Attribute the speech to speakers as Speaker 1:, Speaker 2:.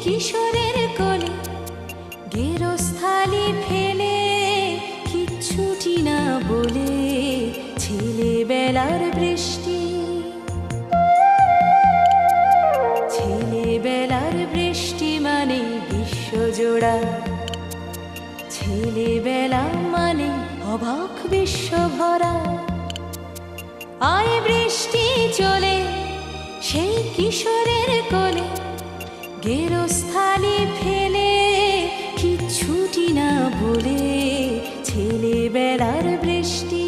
Speaker 1: কিশোরের কোলে গেরস্থালি ফেলে কিচ্ছুটি না বলে ছেলেবেলার বৃষ্টি, ছেলেবেলার বৃষ্টি মানে বিশ্বজোড়া, ছেলেবেলা মানে অবাক বিশ্বভরা। আয় বৃষ্টি চলে সেই কিশোরের কোলে গেরস্থালি ফেলে কিচ্ছুটি না বলে ছেলেবেলার বৃষ্টি।